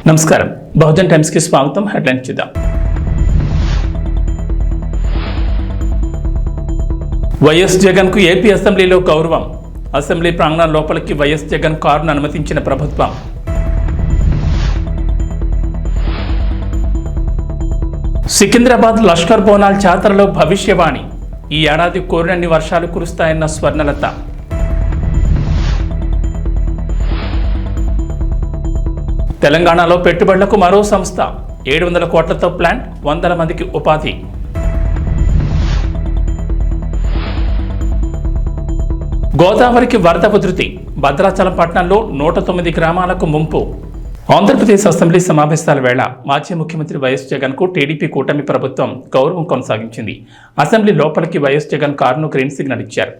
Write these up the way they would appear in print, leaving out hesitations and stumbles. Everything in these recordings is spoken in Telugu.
నమస్కారం బహుజన్ టైమ్స్ కి స్వాగతం. హెడ్లైన్ చూద్దాం. వైఎస్ జగన్ కు ఏపీ అసెంబ్లీలో గౌరవం. అసెంబ్లీ ప్రాంగణం లోపలికి వైఎస్ జగన్ కారును అనుమతించిన ప్రభుత్వం. సికింద్రాబాద్ లష్కర్ బోనాల్ జాతరలో భవిష్యవాణి. ఈ ఏడాది కోరినన్ని వర్షాలు కురుస్తాయన్న స్వర్ణలత. తెలంగాణలో పెట్టుబడులకు మరో సంస్థ. 700 కోట్లతో ప్లాంట్, 100 మందికి ఉపాధి. గోదావరికి వరద ఉధృతి. భద్రాచలం పట్టణంలో 109 గ్రామాలకు ముంపు. ఆంధ్రప్రదేశ్ అసెంబ్లీ సమావేశాల వేళ మాజీ ముఖ్యమంత్రి వైఎస్ జగన్ కు టీడీపీ కూటమి ప్రభుత్వం గౌరవం కొనసాగించింది. అసెంబ్లీ లోపలికి వైఎస్ జగన్ కారును గ్రీన్ సిగ్నల్ ఇచ్చారు.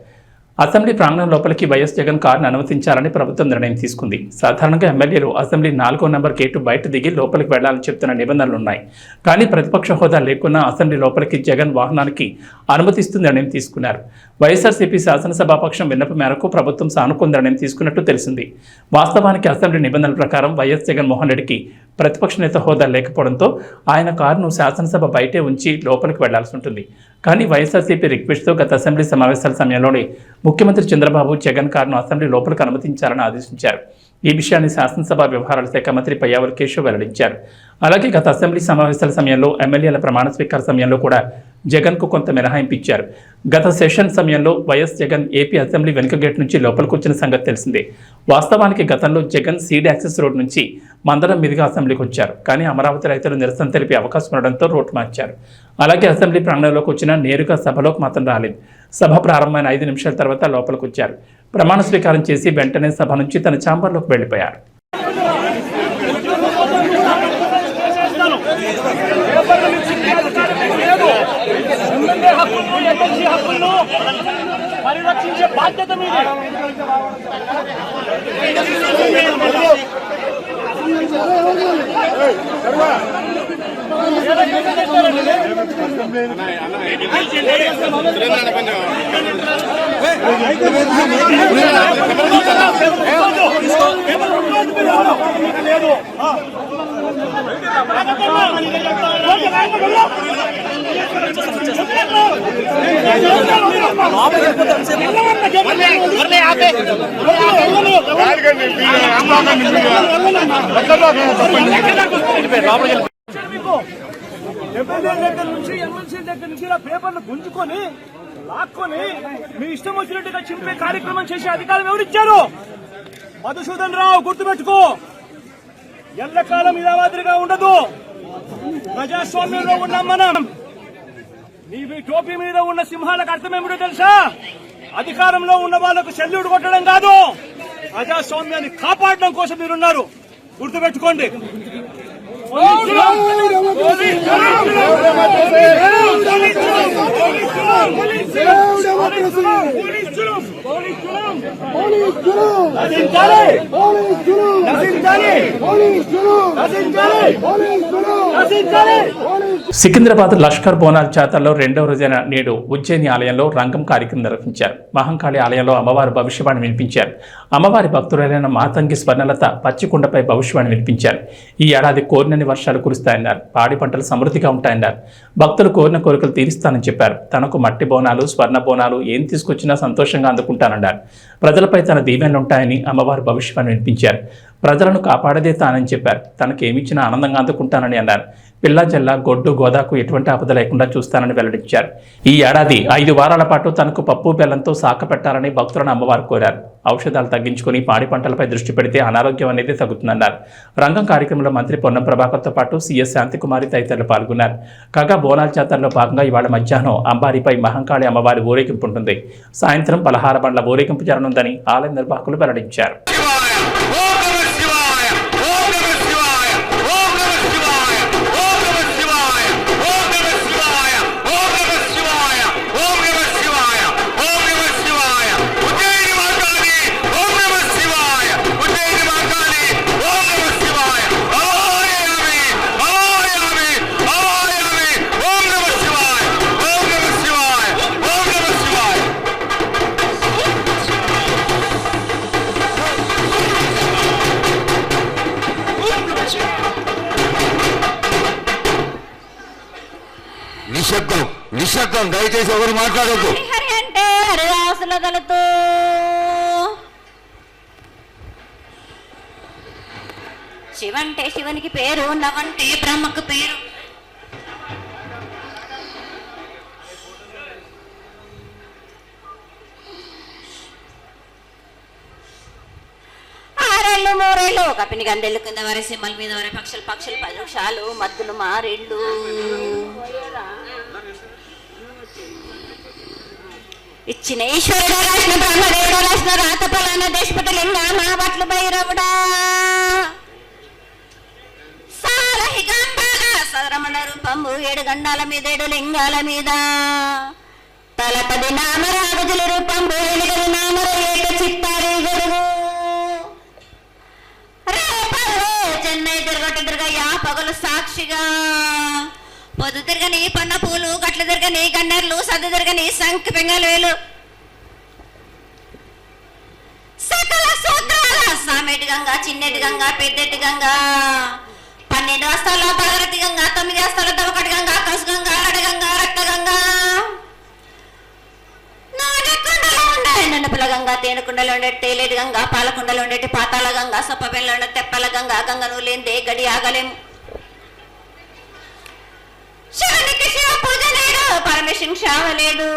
అసెంబ్లీ ప్రాంగణం లోపలికి వైఎస్ జగన్ కారును అనుమతించాలని ప్రభుత్వం నిర్ణయం తీసుకుంది. సాధారణంగా ఎమ్మెల్యేలు అసెంబ్లీ 4వ నెంబర్ గేటు బయట దిగి లోపలికి వెళ్లాలని చెప్తున్న నిబంధనలు ఉన్నాయి. కానీ ప్రతిపక్ష హోదా లేకున్నా అసెంబ్లీ లోపలికి జగన్ వాహనానికి అనుమతిస్తూ నిర్ణయం తీసుకున్నారు. వైఎస్ఆర్సీపీ శాసనసభాపక్షం విన్నపం మేరకు ప్రభుత్వం సానుకూల నిర్ణయం తీసుకున్నట్టు తెలిసింది. వాస్తవానికి అసెంబ్లీ నిబంధనల ప్రకారం వైఎస్ జగన్మోహన్ రెడ్డికి ప్రతిపక్ష నేత హోదా లేకపోవడంతో ఆయన కారును శాసనసభ బయటే ఉంచి లోపలికి వెళ్లాల్సి ఉంటుంది. కానీ వైఎస్ఆర్సీపీ రిక్వెస్ట్తో గత అసెంబ్లీ సమావేశాల సమయంలోనే ముఖ్యమంత్రి చంద్రబాబు జగన్ కారును అసెంబ్లీ లోపలికి అనుమతించాలని ఆదేశించారు. ఈ విషయాన్ని శాసనసభ వ్యవహారాల శాఖ మంత్రి పయ్యావుల కేశవ్ వెల్లడించారు. అలాగే గత అసెంబ్లీ సమావేశాల సమయంలో ఎమ్మెల్యేల ప్రమాణ స్వీకార సమయంలో కూడా జగన్కు కొంత మినహాయింపు ఇచ్చారు. గత సెషన్ సమయంలో వైఎస్ జగన్ ఏపీ అసెంబ్లీ వెనుక గేట్ నుంచి లోపలికి వచ్చిన సంగతి తెలిసిందే. వాస్తవానికి గతంలో జగన్ సీడ్ యాక్సెస్ రోడ్ నుంచి మందరం మీదుగా అసెంబ్లీకి వచ్చారు. కానీ అమరావతి రైతులు నిరసన తెలిపే అవకాశం ఉండడంతో రోడ్డు మార్చారు. అలాగే అసెంబ్లీ ప్రాంగణంలోకి వచ్చిన నేరుగా సభలోకి మాత్రం రాలేదు. సభ ప్రారంభమైన 5 నిమిషాల తర్వాత లోపలికి వచ్చారు. ప్రమాణ స్వీకారం చేసి వెంటనే సభ నుంచి తన ఛాంబర్లోకి వెళ్లిపోయారు. పరిరక్షించే బాధ్యత మీదే. ఎమ్మెల్సీ దగ్గర నుంచి ఇలా పేపర్లు గుంజుకొని లాక్కొని మీ ఇష్టం వచ్చినట్టుగా చింపే కార్యక్రమం చేసే అధికారం ఎవరిచ్చారు? మధుసూదన్ రావు, గుర్తుపెట్టుకో. ఎల్లకాలం ఇలా మాదిరిగా ఉండదు. ప్రజాస్వామ్యంలో ఉన్నాం మనం. నీ టోపీ మీద ఉన్న సింహాలకు అర్థం ఏమిటో తెలుసా? అధికారంలో ఉన్న వాళ్ళకు సెల్యూట్ కొట్టడం కాదు, ప్రజాస్వామ్యాన్ని కాపాడడం కోసం మీరున్నారు. గుర్తుపెట్టుకోండి. సికింద్రాబాద్ లష్కర్ బోనాల్ జాతరలో 2వ రోజైన నేడు ఉజ్జయిని ఆలయంలో రంగం కార్యక్రమం నిర్వహించారు. మహంకాళి ఆలయంలో అమ్మవారి భవిష్యవాణి వినిపించారు. అమ్మవారి భక్తులైన మాతంగి స్వర్ణలత పచ్చికుండపై భవిష్యవాణి వినిపించారు. ఈ ఏడాది కోరినన్ని వర్షాలు కురుస్తాయన్నారు. పాడి పంటలు సమృద్ధిగా ఉంటాయన్నారు. భక్తులు కోరిన కోరికలు తీరుస్తానని చెప్పారు. తనకు మట్టి బోనాలు, స్వర్ణ బోనాలు ఏం తీసుకొచ్చినా సంతోషంగా అందుకుంటానన్నారు. ప్రజలపై తన దీవెనలుంటాయని అమ్మవారి భవిష్యవాణి వినిపించారు. ప్రజలను కాపాడదే తానని చెప్పారు. తనకు ఏమిచ్చినా ఆనందంగా అందుకుంటానని అన్నారు. పిల్ల జల్ల, గొడ్డు, గోదాకు ఎటువంటి ఆపద లేకుండా చూస్తానని వెల్లడించారు. ఈ ఏడాది 5 వారాల పాటు తనకు పప్పు బెల్లంతో సాక పెట్టాలని భక్తులను అమ్మవారు కోరారు. ఔషధాలు తగ్గించుకుని పాడి పంటలపై దృష్టి పెడితే అనారోగ్యం అనేది తగ్గుతుందన్నారు. రంగం కార్యక్రమంలో మంత్రి పొన్నం ప్రభాకర్తో పాటు సీఎస్ శాంతికుమారి తదితరులు పాల్గొన్నారు. కాగా బోనాల్ జాతరలో భాగంగా ఇవాళ మధ్యాహ్నం అంబారిపై మహంకాళి అమ్మవారి ఊరేగింపు ఉంటుంది. సాయంత్రం పలహార బండ్ల ఊరేగింపు జరగనుందని ఆలయ నిర్వాహకులు వెల్లడించారు. నిశ్శబ్దం దయచేసి ఎవరు మాట్లాడద్దు. హరి అంటే హరిదాసుల దళితు శివంటే శివునికి పేరు, నవంటే బ్రహ్మకు పేరు. ఆరేళ్ళు మూరేళ్ళు కపిని గందెళ్ళు కింద వరే సింహల మీద వరే పక్షులు 10 నిమిషాలు మద్దులు మారేళ్ళు. ఇచ్చిన ఈశ్వరుడు రాసిన బ్రహ్మదేవుడు రాసిన రాత పలాన దేశపటలింగా మా బట్లు భైరవుడా సాలహిగంబాల సరమణ రూపంబు 7 గండాల మీద 7 లింగాల మీద తలపది నామరాగజుల రూపంబు 8 నామర ఏక చిత్తారి గడుగు రేపల్లు చెన్నై తిరగయ్యా పగలు సాక్షిగా పొద్దు తిరగని పన్న పూలు గట్లు తిరగని గన్నెర్లు సద్దు తిరగని సంఖ్య పెంగలేలు సకల సూత్రాల సామెటి గంగా చిన్నెటి గంగా పెద్దెటి గంగా 12 వస్తాల భగరతి గంగా 9 వస్తాల దవకటి గంగా కసు గంగా అడగంగా రక్త గంగా నాగకుండలో ఉండే నన్నపుల గంగా తేనెకుండలో ఉండే తేలేటి గంగా పాలకుండలో ఉండేటి పాతాల గంగా సొప్పబెల్లో ఉండే తెప్పల గంగా గంగను లేందే గడి ఆగలేము. శివునికి శివ పూజ లేడు, పరమేశ్వరునికి శావ లేదు.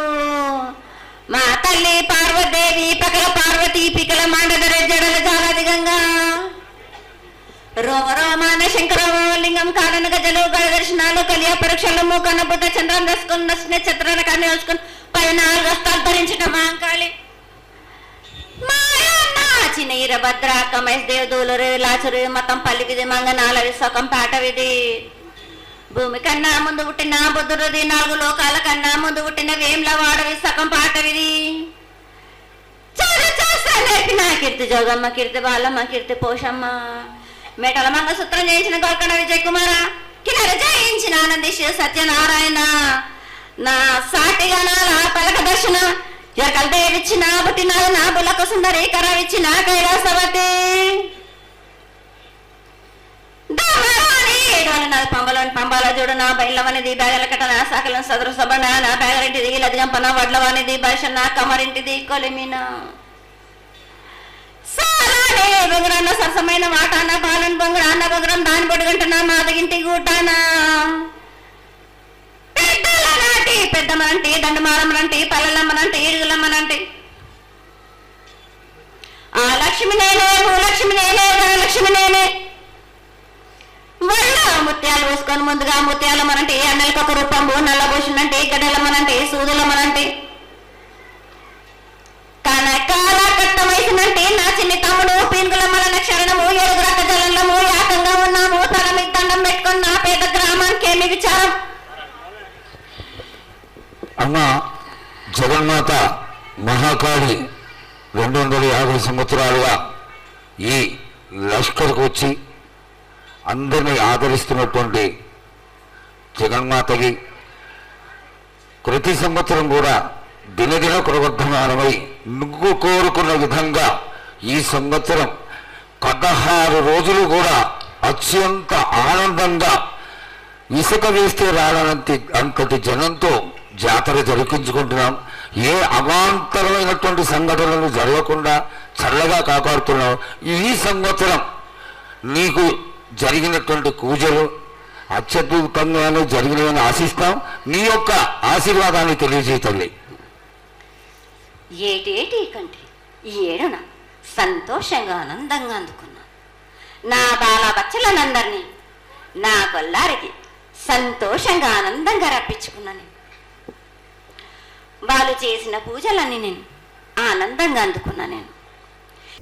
మా తల్లి పార్వదేవి పకల పార్వతి పికల మాండదర జడల జాలాది గంగా రోమ రోమాన శంకరమో లింగం కారణ గజలు గడ దర్శనాలు కలియ పరీక్షలు మూకన్న బుద్ధ చంద్రం దసుకుని నక్షత్రాల కన్నీ వచ్చుకుని 14 వస్తాలు ధరించిన మాంకాళి మాయన్న చిన్న ఈరభద్ర కమేష్ దేవ్ దూలరు లాచురు మతం పల్లి విధి మంగనాల విశ్వకం పాట విధి భూమి కన్నా ముందు పుట్టిన బుద్ధుడిది 4 లోకాల కన్నా ముందు పుట్టిన వేమ్ల వాడవి సగం పాటవిది నేర్పిన కీర్తి జోగమ్మ కీర్తి బాలమ్మ కీర్తి పోషమ్మ మేటల మంగసూత్రం చేయించిన గోల్కొండ విజయ్ కుమార కిన్నెర జయించిన ఆనందిష్ సత్యనారాయణ నా సాటిగా నాల పలక దర్శన ఎరకల దేవిచ్చిన పుట్టిన నా బులకు సుందరి కరవిచ్చిన కైలాసవతి పంబాల చూడు నా బయలవనిది బేగల కట్టన సాకలం సదరు సబన నా బేగరింటిది లదిగంపన వడ్లవానిది బర్షన్న కమరింటిది కొలిమిన సాలానే బొంగురన్న సరసమైన వాటాన బాలన్ బొంగురాన్న బొంగురం దాని బొడుగంటన మాదగింటి గూటాన పెద్దల నాటి పెద్దమ్మనంటి దండమారమ్మనంటి పల్లెలమ్మనంటి ఈడుగులమ్మనంటి ఆ లక్ష్మి నేనే భూలక్ష్మి నేనే ధనలక్ష్మి నేనే వల్ల ముత్యాలు పోసుకొని ముందుగా ముత్యాలమ్మనంటే అన్నలకి 1 రూపంబు నల్లబోషునంటే గడ్డలమ్మనంటే సూదులమ్మనంటే కనకాల కట్ట వయసునంటే నా చిన్ని తమ్ముడు పీనుగులమ్మలన్న క్షరణము 7 రక జలంలో యాకంగా ఉన్నాము తల మీద దండం పెట్టుకుని నా పేద గ్రామానికి ఏమి విచారం. అమ్మ జగన్మాత మహాకాళి 250 సంవత్సరాలుగా ఈ లష్కర్కు వచ్చి అందరినీ ఆదరిస్తున్నటువంటి జగన్మాతకి ప్రతి సంవత్సరం కూడా దినదిన ప్రవర్ధమానమై నువ్వు కోరుకున్న విధంగా ఈ సంవత్సరం 16 రోజులు కూడా అత్యంత ఆనందంగా ఇసుక వేస్తే అంతటి జనంతో జాతర జరిపించుకుంటున్నాం. ఏ అవాంతరమైనటువంటి సంఘటనలు జరగకుండా చల్లగా కాపాడుతున్నాం. ఈ సంవత్సరం నీకు జరిగినటువంటి పూజలు అత్యద్భుతంగానే జరిగినాయని ఆశిస్తాం. నీ యొక్క ఆశీర్వాదాన్ని తెలియజేయండి. ఏటేటి కంటే ఈ ఏడున సంతోషంగా ఆనందంగా అందుకున్నా నా బాల బచ్చలనందరినీ నా కొల్లారికి సంతోషంగా ఆనందంగా రప్పించుకున్నాను. వాళ్ళు చేసిన పూజలన్నీ నేను ఆనందంగా అందుకున్నా. నేను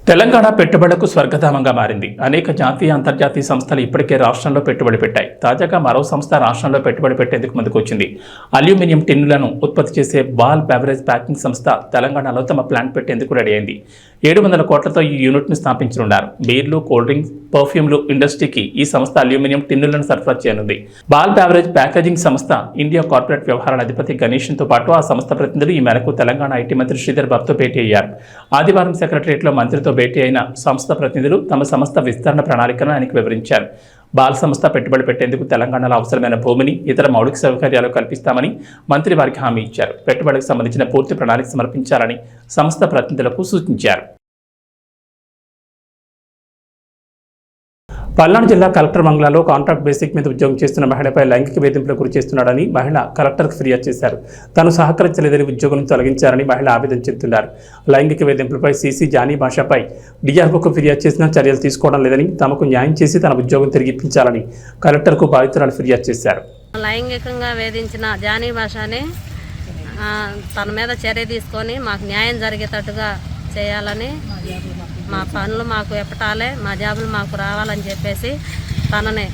తెలంగాణ పెట్టుబడులకు స్వర్గధామంగా మారింది. అనేక జాతీయ అంతర్జాతీయ సంస్థలు ఇప్పటికే రాష్ట్రంలో పెట్టుబడి పెట్టాయి. తాజాగా మరో సంస్థ రాష్ట్రంలో పెట్టుబడి పెట్టేందుకు ముందుకొచ్చింది. అల్యూమినియం టిన్నులను ఉత్పత్తి చేసే బాల్ బెవరేజ్ ప్యాకింగ్ సంస్థ తెలంగాణలో తమ ప్లాంట్ పెట్టేందుకు రెడీ అయింది. 700 కోట్లతో ఈ యూనిట్ను స్థాపించనున్నారు. బీర్లు, కూల్ డ్రింక్స్, పర్ఫ్యూమ్లు ఇండస్ట్రీకి ఈ సంస్థ అల్యూమినియం టిన్నులను సరఫరా చేయనుంది. బాల్ బెవరేజ్ ప్యాకేజింగ్ సంస్థ ఇండియా కార్పొరేట్ వ్యవహారాల అధిపతి గణేషన్తో పాటు ఆ సంస్థ ప్రతినిధులు ఈ మేరకు తెలంగాణ ఐటీ మంత్రి శ్రీధర్ బాబుతో భేటీ అయ్యారు. ఆదివారం సెక్రటరియట్లో మంత్రితో భేటీ అయిన సంస్థ ప్రతినిధులు తమ సంస్థ విస్తరణ ప్రణాళికను ఆయనకు వివరించారు. బాల సంస్థ పెట్టుబడి పెట్టేందుకు తెలంగాణలో అవసరమైన భూమిని, ఇతర మౌలిక సౌకర్యాలు కల్పిస్తామని మంత్రి వారికి హామీ ఇచ్చారు. పెట్టుబడికి సంబంధించిన పూర్తి ప్రణాళిక సమర్పించాలని సంస్థ ప్రతినిధులకు సూచించారు. పల్నాడు జిల్లా కలెక్టర్ బంగ్లాలో కాంట్రాక్ట్ బేసిక్ మీద ఉద్యోగం చేస్తున్న మహిళపై లైంగిక వేధింపులకు గురి చేస్తున్నాడని మహిళ కలెక్టర్కు ఫిర్యాదు చేశారు. తాను సహకరించలేదని ఉద్యోగం నుంచి తొలగించారని మహిళ ఆవేదన చెందుతున్నారు. లైంగిక వేధింపులపై సీసీ జానీ భాషపై డిఆర్ఓకు ఫిర్యాదు చేసినా చర్యలు తీసుకోవడం లేదని, తమకు న్యాయం చేసి తన ఉద్యోగం తిరిగి ఇప్పించాలని కలెక్టర్కు బాధితురాలు ఫిర్యాదు చేశారు. లైంగికంగా వేధించిన జానీ భాషని తన మీద చర్య తీసుకొని మాకు న్యాయం జరిగేటట్టుగా చేయాలని, మా పనులు మాకు ఎప్పటాలే, మా జాబులు మాకు రావాలని చెప్పేసి తనని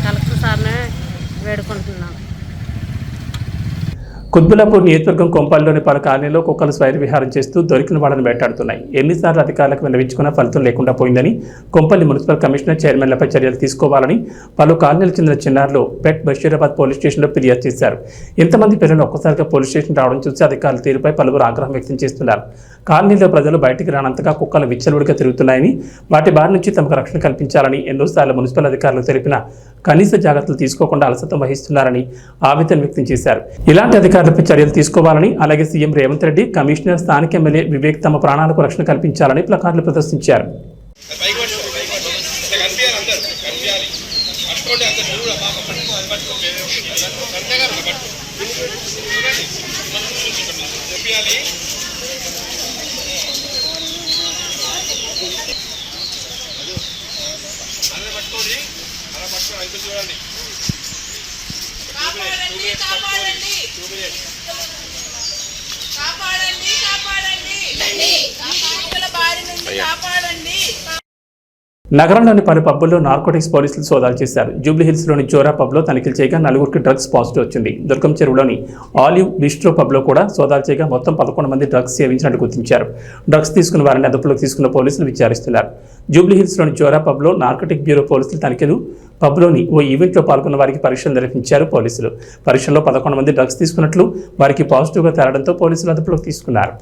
కలెక్టర్ సార్ని వేడుకుంటున్నాం. కుత్బుల్లాపూర్ నియోజకవర్గం కొంపల్లిలోని పలు కాలనీలో కుక్కలు స్వైర విహారం చేస్తూ దొరికిన వాళ్ళని వేటాడుతున్నాయి. ఎన్నిసార్లు అధికారులకు విన్నవించుకున్నా ఫలితం లేకుండా పోయిందని, కొంపల్లి మున్సిపల్ కమిషనర్ చైర్మన్లపై చర్యలు తీసుకోవాలని పలు కాలనీలకు చెందిన చిన్నారులు పెట్ బషీరాబాద్ పోలీస్ స్టేషన్లో ఫిర్యాదు చేశారు. ఇంతమంది పిల్లలు ఒక్కసారిగా పోలీస్ స్టేషన్ రావడం చూసి అధికారుల తీరుపై పలువురు ఆగ్రహం వ్యక్తం చేస్తున్నారు. కాలనీలో ప్రజలు బయటికి రానంతగా కుక్కలు విచ్చలవిడిగా తిరుగుతున్నాయని, వాటి బారి నుంచి తమకు రక్షణ కల్పించాలని ఎన్నోసార్లు మున్సిపల్ అధికారులు తెలిపినా కనీస జాగ్రత్తలు తీసుకోకుండా అలసత్వం వహిస్తున్నారని ఆవేదన వ్యక్తం చేశారు. ఇలాంటి అధికారులపై చర్యలు తీసుకోవాలని, అలాగే సీఎం రేవంత్ రెడ్డి, కమిషనర్, స్థానిక ఎమ్మెల్యే వివేక్ తమ ప్రాణాలకు రక్షణ కల్పించాలని ప్లకార్డులు ప్రదర్శించారు. నగరంలోని పలు పబ్బుల్లో నార్కోటిక్స్ పోలీసులు సోదాలు చేశారు. జూబ్లీహిల్స్లోని జోరా పబ్లో తనిఖీలు చేయగా 4గురికి డ్రగ్స్ పాజిటివ్ వచ్చింది. దుర్గం చెరువులోని ఆలివ్ బిస్ట్రో పబ్లో కూడా సోదాలు చేయగా మొత్తం 11 మంది డ్రగ్స్ సేవించినట్టు గుర్తించారు. డ్రగ్స్ తీసుకున్న వారిని అదుపులోకి తీసుకున్న పోలీసులు విచారిస్తున్నారు. జూబ్లీహిల్స్లోని జోరా పబ్లో నార్కోటిక్ బ్యూరో పోలీసులు తనిఖీలు. పబ్లోని ఓ ఈవెంట్లో పాల్గొన్న వారికి పరీక్షలు నిర్వహించారు పోలీసులు. పరీక్షల్లో 11 మంది డ్రగ్స్ తీసుకున్నట్లు వారికి పాజిటివ్గా తేలడంతో పోలీసులు అదుపులోకి తీసుకున్నారు.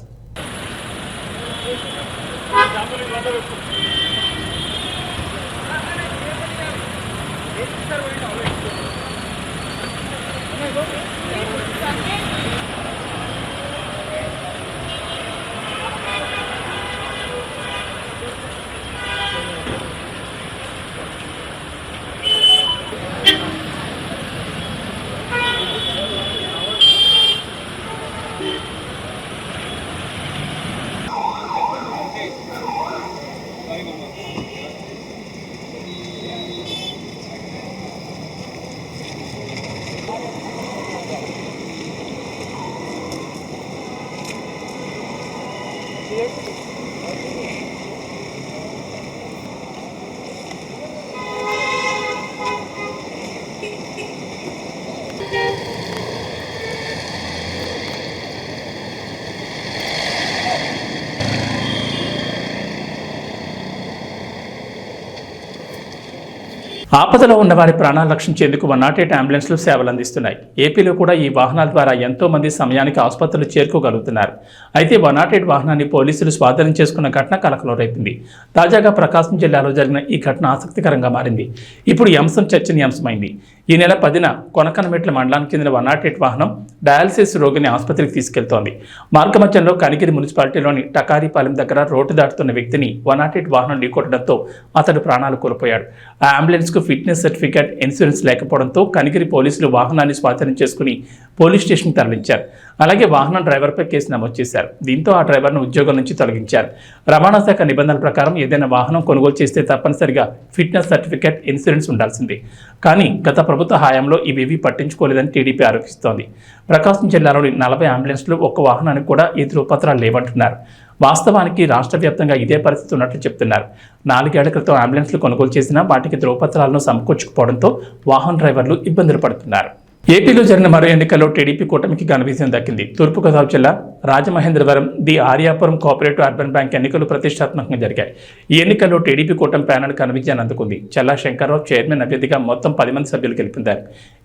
ఆపదలో ఉన్న వారి ప్రాణాలు రక్షించేందుకు 108 అంబులెన్స్లు సేవలు అందిస్తున్నాయి. ఏపీలో కూడా ఈ వాహనాల ద్వారా ఎంతో మంది సమయానికి ఆసుపత్రులు చేరుకోగలుగుతున్నారు. అయితే 108 వాహనాన్ని పోలీసులు స్వాధీనం చేసుకున్న ఘటన కలకలం రేపింది. తాజాగా ప్రకాశం జిల్లాలో జరిగిన ఈ ఘటన ఆసక్తికరంగా మారింది. ఇప్పుడు ఈ అంశం చర్చనీయాంశమైంది. ఈ నెల 10న కొనకనమెట్ల మండలానికి చెందిన 108 వాహనం డయాలసిస్ రోగిని ఆసుపత్రికి తీసుకెళ్తోంది. మార్గమధ్యంలో కనిగిరి మున్సిపాలిటీలోని టకారీపాలెం దగ్గర రోడ్డు దాటుతున్న వ్యక్తిని 108 వాహనం ఢీకొట్టడంతో అతడు ప్రాణాలు కోల్పోయాడు. ఆ అంబులెన్స్కు ఫిట్నెస్ సర్టిఫికేట్, ఇన్సూరెన్స్ లేకపోవడంతో కనిగిరి పోలీసులు వాహనాన్ని స్వాధీనం చేసుకుని పోలీస్ స్టేషన్కి తరలించారు. అలాగే వాహనం డ్రైవర్పై కేసు నమోదు చేశారు. దీంతో ఆ డ్రైవర్ను ఉద్యోగం నుంచి తొలగించారు. రవాణా శాఖ నిబంధనల ప్రకారం ఏదైనా వాహనం కొనుగోలు చేస్తే తప్పనిసరిగా ఫిట్నెస్ సర్టిఫికేట్, ఇన్సూరెన్స్ ఉండాల్సిందే. కానీ గత ప్రభుత్వ హయాంలో ఇవేవీ పట్టించుకోలేదని టీడీపీ ఆరోపిస్తోంది. ప్రకాశం జిల్లాలోని 40 అంబులెన్స్లు ఒక్క వాహనానికి కూడా ఈ ధృవపత్రాలు లేవంటున్నారు. వాస్తవానికి రాష్ట్ర వ్యాప్తంగా ఇదే పరిస్థితి ఉన్నట్లు చెప్తున్నారు. 4 ఏళ్ల క్రితం అంబులెన్స్లు కొనుగోలు చేసినా వాటికి ధృవపత్రాలను సమకూర్చుకుపోవడంతో వాహన డ్రైవర్లు ఇబ్బందులు పడుతున్నారు. ఏపీలో జరిగిన మరో ఎన్నికల్లో టీడీపీ కూటమికి ఘన విజయం దక్కింది. తూర్పుగోదావరి జిల్లా Rajamahendravaram the Aryapuram cooperative urban bank ఎన్నికలు ప్రతిష్టాత్మకంగా జరిగాయి. ఈ ఎన్నికల్లో టీడీపీ కూటమి ప్యానెల్ ఘన విజయాన్ని అందుకుంది. చల్లా శంకర్రావు చైర్మన్ అభ్యర్థిగా మొత్తం 10 మంది సభ్యులు గెలుపొందారు.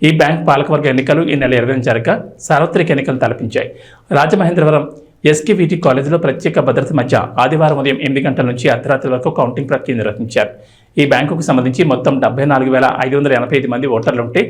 ఈ బ్యాంక్ పాలకవర్గ ఎన్నికలు ఈ నెల 20న జరగగా సార్వత్రిక ఎన్నికలు తలపించాయి. రాజమహేంద్రవరం ఎస్కేవిటి కాలేజీలో ప్రత్యేక భద్రత మధ్య ఆదివారం ఉదయం 8 గంటల నుంచి అర్ధరాత్రి వరకు కౌంటింగ్ ప్రక్రియ నిర్వహించారు. ఈ బ్యాంకుకు సంబంధించి మొత్తం 74,585 మంది ఓటర్లుంటే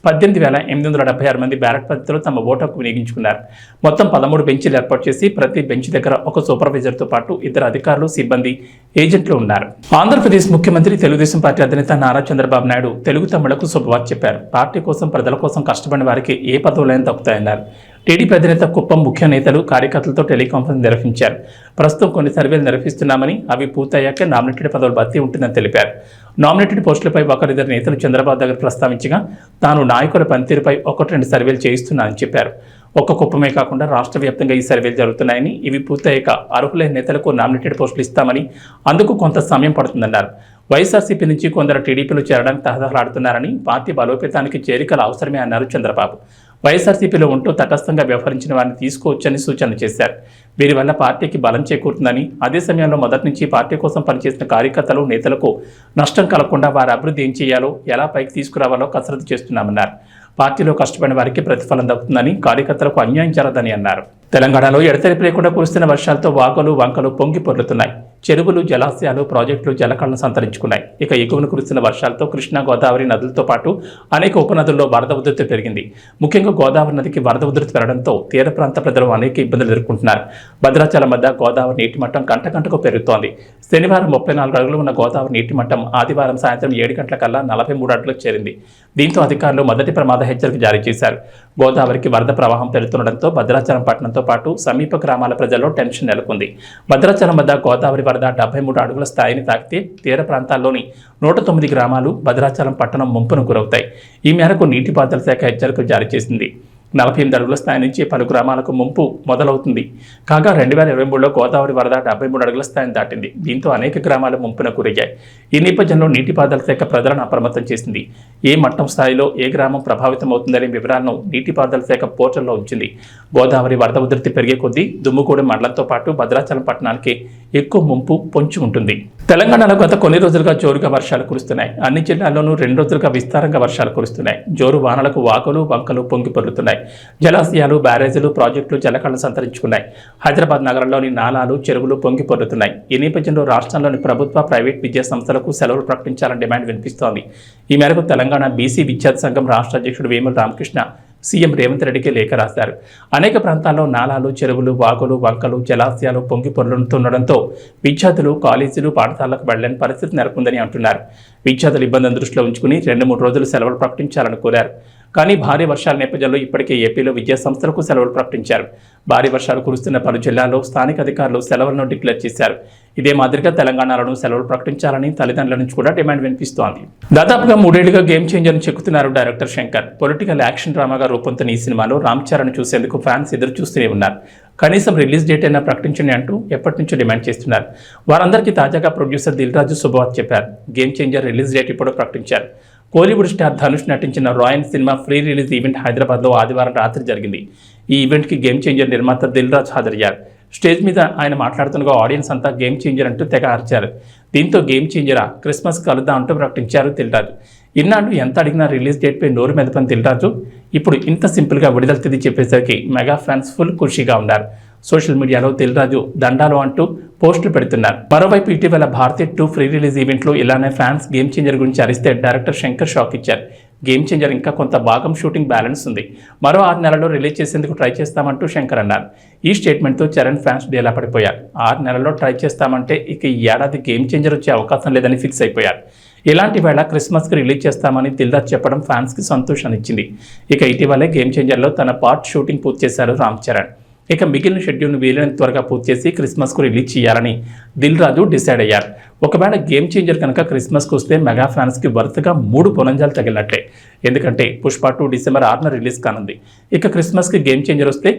18,876 మంది బ్యాలెట్ పద్ధతిలో తమ ఓటు హక్కు వినియోగించుకున్నారు. మొత్తం 13 బెంచీలు ఏర్పాటు చేసి ప్రతి బెంచ్ దగ్గర ఒక సూపర్వైజర్తో పాటు 2 అధికారులు, సిబ్బంది, ఏజెంట్లు ఉన్నారు. ఆంధ్రప్రదేశ్ ముఖ్యమంత్రి తెలుగుదేశం పార్టీ అధినేత నారా చంద్రబాబు నాయుడు తెలుగు తమ్ముళ్లకు శుభవార్త చెప్పారు. పార్టీ కోసం, ప్రజల కోసం కష్టపడిన వారికి ఏ పదవులైనా దక్కుతాయన్నారు. టీడీపీ అధినేత కుప్పం ముఖ్య నేతలు, కార్యకర్తలతో టెలికాన్ఫరెన్స్ నిర్వహించారు. ప్రస్తుతం కొన్ని సర్వేలు నిర్వహిస్తున్నామని, అవి పూర్తయ్యాక నామినేటెడ్ పదవుల భర్తీ ఉంటుందని తెలిపారు. నామినేటెడ్ పోస్టులపై 1-2 నేతలు చంద్రబాబు దగ్గర ప్రస్తావించగా తాను నాయకుల పనితీరుపై 1-2 సర్వేలు చేయిస్తున్నానని చెప్పారు. ఒక్క కుప్పమే కాకుండా రాష్ట్ర వ్యాప్తంగా ఈ సర్వేలు జరుగుతున్నాయని, ఇవి పూర్తయ్యాక అర్హులైన నేతలకు నామినేటెడ్ పోస్టులు ఇస్తామని, అందుకు కొంత సమయం పడుతుందన్నారు. వైఎస్ఆర్సీపీ నుంచి కొందరు టీడీపీలో చేరడానికి తహతహలాడుతున్నారని, పార్టీ బలోపేతానికి చేరికలు అవసరమే అన్నారు చంద్రబాబు. వైఎస్ఆర్సీపీలో ఉంటూ తటస్థంగా వ్యవహరించిన వారిని తీసుకోవచ్చని సూచనలు చేశారు. వీరి వల్ల పార్టీకి బలం చేకూరుతుందని, అదే సమయంలో మొదటి నుంచి పార్టీ కోసం పనిచేసిన కార్యకర్తలు, నేతలకు నష్టం కలగకుండా వారి అభివృద్ధి ఏం చేయాలో, ఎలా పైకి తీసుకురావాలో కసరత్తు చేస్తున్నామన్నారు. పార్టీలో కష్టపడిన వారికి ప్రతిఫలం దక్కుతుందని, కార్యకర్తలకు అన్యాయం జరగదని అన్నారు. తెలంగాణలో ఎడతెరిపి లేకుండా కురుస్తున్న వర్షాలతో వాగులు, వంకలు పొంగి పొర్లుతున్నాయి. చెరువులు, జలాశయాలు, ప్రాజెక్టులు జలకళను సంతరించుకున్నాయి. ఇక ఎగువన కురుస్తున్న వర్షాలతో కృష్ణా, గోదావరి నదులతో పాటు అనేక ఉపనదుల్లో వరద ఉధృతి పెరిగింది. ముఖ్యంగా గోదావరి నదికి వరద ఉధృతి పెరగడంతో తీర ప్రాంత ప్రజలు అనేక ఇబ్బందులు ఎదుర్కొంటున్నారు. భద్రాచలం వద్ద గోదావరి నీటి మట్టం గంటకు పెరుగుతోంది. శనివారం 34 అడుగులు ఉన్న గోదావరి నీటి మట్టం ఆదివారం సాయంత్రం 7 గంటల కల్లా 43 అడుగులకు చేరింది. దీంతో అధికారులు మొదటి ప్రమాద హెచ్చరిక జారీ చేశారు. గోదావరికి వరద ప్రవాహం పెరుగుతుండటంతో భద్రాచలం పట్టణంతో పాటు సమీప గ్రామాల ప్రజల్లో టెన్షన్ నెలకొంది. భద్రాచలం వద్ద గోదావరి వరద 73 అడుగుల స్థాయిని తాకితే తీర ప్రాంతాల్లోని 109 గ్రామాలు, భద్రాచలం పట్టణం ముంపును గురవుతాయి. ఈ మేరకు నీటిపారుదల శాఖ హెచ్చరికలు జారీ చేసింది. 48 అడుగుల స్థాయి నుంచి పలు గ్రామాలకు ముంపు మొదలవుతుంది. కాగా 2023లో గోదావరి వరద 73 అడుగుల స్థాయిని దాటింది. దీంతో అనేక గ్రామాలు ముంపున గురయ్యాయి. ఈ నేపథ్యంలో నీటిపారుదల శాఖ ప్రజలను అప్రమత్తం చేసింది. ఏ మట్టం స్థాయిలో ఏ గ్రామం ప్రభావితం అవుతుందనే వివరాలను నీటిపారుదల శాఖ పోర్టల్లో ఉంచింది. గోదావరి వరద ఉధృతి పెరిగే కొద్దీ దుమ్ముగూడెం మండలంతో పాటు భద్రాచలం పట్టణానికి ఎక్కువ ముంపు పొంచి ఉంటుంది. తెలంగాణలో గత కొన్ని రోజులుగా జోరుగా వర్షాలు కురుస్తున్నాయి. అన్ని జిల్లాల్లోనూ 2 రోజులుగా విస్తారంగా వర్షాలు కురుస్తున్నాయి. జోరు వానలకు వాగులు, వంకలు పొంగి పొర్లుతున్నాయి. జలాశయాలు, బ్యారేజీలు, ప్రాజెక్టులు జలకళను సంతరించుకున్నాయి. హైదరాబాద్ నగరంలోని నాలాలు, చెరువులు పొంగి పొర్లుతున్నాయి. ఈ నేపథ్యంలో రాష్ట్రంలోని ప్రభుత్వ, ప్రైవేట్ విద్యా సంస్థలకు సెలవులు ప్రకటించాలని డిమాండ్ వినిపిస్తోంది. ఈ మేరకు తెలంగాణ బీసీ విద్యార్థి సంఘం రాష్ట్ర అధ్యక్షుడు వేముల రామకృష్ణ సీఎం రేవంత్ రెడ్డికి లేఖ రాశారు. అనేక ప్రాంతాల్లో నాలాలు, చెరువులు, వాగులు, వంకలు, జలాశయాలు పొంగి పొర్లుతుండడంతో విద్యార్థులు కాలేజీలు, పాఠశాలకు వెళ్లని పరిస్థితి నెలకొందని అంటున్నారు. విద్యార్థుల ఇబ్బందిని దృష్టిలో ఉంచుకుని 2-3 రోజులు సెలవులు ప్రకటించాలని కోరారు. కానీ భారీ వర్షాల నేపథ్యంలో ఇప్పటికే ఏపీలో విద్యా సంస్థలకు సెలవులు ప్రకటించారు. భారీ వర్షాలు కురుస్తున్న పలు జిల్లాల్లో స్థానిక అధికారులు సెలవులను డిక్లేర్ చేశారు. ఇదే మాదిరిగా తెలంగాణలోనూ సెలవులు ప్రకటించాలని తల్లిదండ్రుల నుంచి కూడా డిమాండ్ వినిపిస్తోంది. దాదాపుగా 3 ఏళ్లుగా గేమ్ చేంజర్ని చెక్కుతున్నారు డైరెక్టర్ శంకర్. పొలిటికల్ యాక్షన్ డ్రామాగా రూపొందుతున్న ఈ సినిమాలో రామ్ చరణ్ చూసేందుకు ఫ్యాన్స్ ఎదురు చూస్తూనే ఉన్నారు. కనీసం రిలీజ్ డేట్ అయినా ప్రకటించండి అంటూ ఎప్పటి నుంచో డిమాండ్ చేస్తున్నారు. వారందరికీ తాజాగా ప్రొడ్యూసర్ దిల్ రాజు శుభవార్త చెప్పారు. గేమ్ చేంజర్ రిలీజ్ డేట్ ఇప్పుడు ప్రకటించారు. కోలీవుడ్ స్టార్ ధనుష్ నటించిన రాయన్ సినిమా ప్రీ రిలీజ్ ఈవెంట్ హైదరాబాద్లో ఆదివారం రాత్రి జరిగింది. ఈ ఈవెంట్కి గేమ్ చేంజర్ నిర్మాత దిల్ రాజు హాజరయ్యారు. స్టేజ్ మీద ఆయన మాట్లాడుతుండగా ఆడియన్స్ అంతా గేమ్ చేంజర్ అంటూ తెగ అరిచారు. దీంతో గేమ్ చేంజరా, క్రిస్మస్ కలుద్దాం అంటూ ప్రకటించారు దిల్ రాజు. ఇన్నాళ్ళు ఎంత అడిగినా రిలీజ్ డేట్పై నోరు మెదపని దిల్ రాజు ఇప్పుడు ఇంత సింపుల్గా విడుదల తేదీ చెప్పేసరికి మెగా ఫ్యాన్స్ ఫుల్ ఖుషీగా ఉన్నారు. సోషల్ మీడియాలో దిల్ రాజు దండాలు అంటూ పోస్టులు పెడుతున్నారు. మరోవైపు ఇటీవల భారతీయ 2 ఫ్రీ రిలీజ్ ఈవెంట్లో ఇలానే ఫ్యాన్స్ గేమ్ చేంజర్ గురించి అరిస్తే డైరెక్టర్ శంకర్ షాక్ ఇచ్చారు. గేమ్ చేంజర్ ఇంకా కొంత భాగం షూటింగ్ బ్యాలెన్స్ ఉంది, మరో 6 నెలల్లో రిలీజ్ చేసేందుకు ట్రై చేస్తామంటూ శంకర్ అన్నారు. ఈ స్టేట్మెంట్తో చరణ్ ఫ్యాన్స్ డేలా పడిపోయారు. 6 నెలల్లో ట్రై చేస్తామంటే ఇక ఈ ఏడాది గేమ్ చేంజర్ వచ్చే అవకాశం లేదని ఫిక్స్ అయిపోయారు. ఇలాంటి వేళ క్రిస్మస్కి రిలీజ్ చేస్తామని దిల్ రాజు చెప్పడం ఫ్యాన్స్కి సంతోషాన్ని ఇచ్చింది. ఇక ఇటీవలే గేమ్ చేంజర్లో తన పార్ట్ షూటింగ్ పూర్తి చేశారు రామ్ చరణ్. ఇక మిగిలిన షెడ్యూల్ను వీలైనంత త్వరగా పూర్తి చేసి క్రిస్మస్కు రిలీజ్ చేయాలని దిల్ రాజు డిసైడ్ అయ్యారు. ఒకవేళ గేమ్ చేంజర్ కనుక క్రిస్మస్కి వస్తే మెగా ఫ్యాన్స్కి వరుసగా 3 పొలంజాలు తగిలినట్లే. ఎందుకంటే పుష్ప 2 డిసెంబర్ 6న రిలీజ్ కానుంది. ఇక క్రిస్మస్కి గేమ్ చేంజర్ వస్తే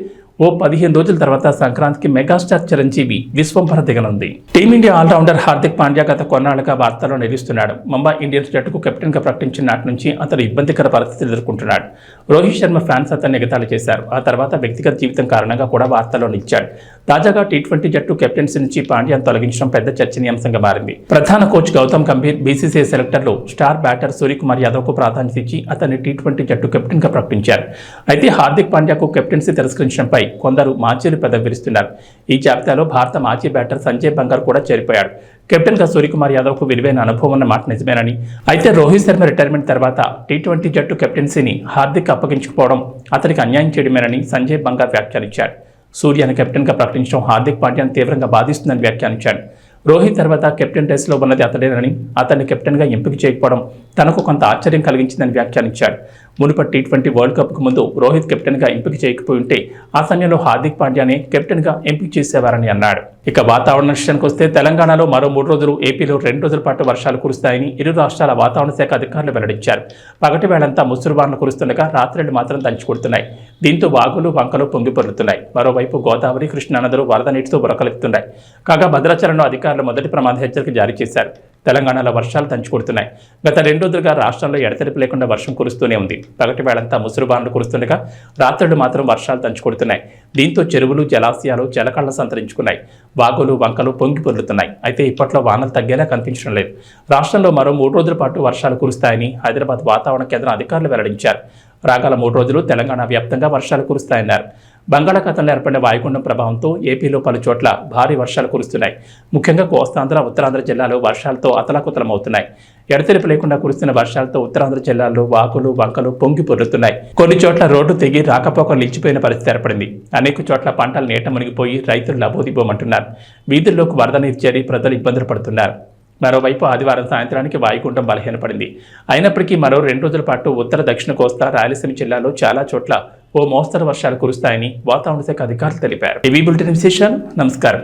ఓ 15 రోజుల తర్వాత సంక్రాంతికి మెగాస్టార్ చిరంజీవి విశ్వంభర దిగనుంది. టీమిండియా ఆల్రౌండర్ హార్దిక్ పాండ్యా గత కొన్నాళ్లుగా వార్తల్లో నిలుస్తున్నాడు. ముంబై ఇండియన్స్ జట్టుకు కెప్టెన్గా ప్రకటించిన నాటి నుంచి అతను ఇబ్బందికర పరిస్థితులు ఎదుర్కొంటున్నాడు. రోహిత్ శర్మ ఫ్యాన్స్ అతన్ని ఎగతాళి చేశారు. ఆ తర్వాత వ్యక్తిగత జీవితం కారణంగా కూడా వార్తల్లో నిలిచాడు. తాజాగా టీ20 జట్టు కెప్టెన్సీ నుంచి పాండ్యాను తొలగించడం పెద్ద చర్చనీయాంశంగా మారింది. ప్రధాన కోచ్ గౌతమ్ గంభీర్, బీసీసీఐ సెలెక్టర్లు స్టార్ బ్యాటర్ సూర్యకుమార్ యాదవ్కు ప్రాధాన్యత ఇచ్చి అతన్ని టీ20 జట్టు కెప్టెన్గా ప్రకటించారు. అయితే హార్దిక్ పాండ్యాకు కెప్టెన్సీ తిరస్కరించడంపై కొందరు మాజీలు పెదవి విరుస్తున్నారు. ఈ జాబితాలో భారత మాజీ బ్యాటర్ సంజయ్ బంగార్ కూడా చేరిపోయాడు. కెప్టెన్గా సూర్యకుమార్ యాదవ్కు విలువైన అనుభవం ఉన్న మాట నిజమేనని, అయితే రోహిత్ శర్మ రిటైర్మెంట్ తర్వాత టీ20 జట్టు కెప్టెన్సీని హార్దిక్ అప్పగించుకోవడం అతనికి అన్యాయం చేయడమేనని సంజయ్ బంగార్ వ్యాఖ్యానించారు. సూర్యను కెప్టెన్గా ప్రకటించడం హార్దిక్ పాండ్యాను తీవ్రంగా బాధిస్తుందని వ్యాఖ్యానించాడు. రోహిత్ తర్వాత కెప్టెన్ రేసులో ఉన్నది అతడేనని, అతన్ని కెప్టెన్గా ఎంపిక చేయకపోవడం తనకు కొంత ఆశ్చర్యం కలిగించిందని వ్యాఖ్యానించాడు. మునుపటి టీ20 వరల్డ్ కప్కు ముందు రోహిత్ కెప్టెన్గా ఎంపిక చేయకపోయి ఉంటే ఆ సమయంలో హార్దిక్ పాండ్యానే కెప్టెన్గా ఎంపిక చేసేవారని అన్నాడు. ఇక వాతావరణ విషయానికి వస్తే తెలంగాణలో మరో 3 రోజులు, ఏపీలో 2 రోజుల పాటు వర్షాలు కురుస్తాయని ఇరు రాష్ట్రాల వాతావరణ శాఖ అధికారులు వెల్లడించారు. పగటి వేళంతా ముసురువానలు కురుస్తుండగా రాత్రులు మాత్రం దంచుకొడుతున్నాయి. దీంతో వాగులు, వంకలు పొంగిపొర్లుతున్నాయి. మరోవైపు గోదావరి, కృష్ణా నదులు వరద నీటితో బురకలెత్తుతున్నాయి. కాగా భద్రాచలంలో అధికారులు మొదటి ప్రమాద హెచ్చరిక జారీ చేశారు. తెలంగాణలో వర్షాలు దంచుకొడుతున్నాయి. గత 2 రోజులుగా రాష్ట్రంలో ఎడతెరిపి లేకుండా వర్షం కురుస్తూనే ఉంది. పగటి వేళంతా ముసురుబానులు కురుస్తుండగా రాత్రులు మాత్రం వర్షాలు దంచుకొడుతున్నాయి. దీంతో చెరువులు, జలాశయాలు జలకళ్ళ సంతరించుకున్నాయి. వాగులు, వంకలు పొంగి పొర్లుతున్నాయి. అయితే ఇప్పట్లో వానలు తగ్గేలా కనిపించడం లేదు. రాష్ట్రంలో మరో 3 రోజుల పాటు వర్షాలు కురుస్తాయని హైదరాబాద్ వాతావరణ కేంద్రం అధికారులు వెల్లడించారు. రాగల 3 రోజులు తెలంగాణ వ్యాప్తంగా వర్షాలు కురుస్తాయన్నారు. బంగాళాఖాతంలో ఏర్పడిన వాయుగుండం ప్రభావంతో ఏపీలో పలు చోట్ల భారీ వర్షాలు కురుస్తున్నాయి. ముఖ్యంగా కోస్తాంధ్ర, ఉత్తరాంధ్ర జిల్లాలో వర్షాలతో అతలాకుతలమవుతున్నాయి. ఎడతెరిపి లేకుండా కురుస్తున్న వర్షాలతో ఉత్తరాంధ్ర జిల్లాల్లో వాగులు, వంకలు పొంగి పొర్లుతున్నాయి. కొన్ని చోట్ల రోడ్డు తెగి రాకపోకలు నిలిచిపోయిన పరిస్థితి ఏర్పడింది. అనేక చోట్ల పంటలు నీట మునిగిపోయి రైతులు లబోదిబోమంటున్నారు. వీధుల్లోకి వరద నీరు చేరి ప్రజలు ఇబ్బందులు పడుతున్నారు. మరోవైపు ఆదివారం సాయంత్రానికి వాయుగుండం బలహీనపడింది. అయినప్పటికీ మరో 2 రోజుల పాటు ఉత్తర, దక్షిణ కోస్తా, రాయలసీమ జిల్లాలో చాలా చోట్ల ఓ మోస్తరు వర్షాలు కురుస్తాయని వాతావరణ శాఖ అధికారులు తెలిపారు. టీవీ బులెటిన్ విశేషాలు. నమస్కారం.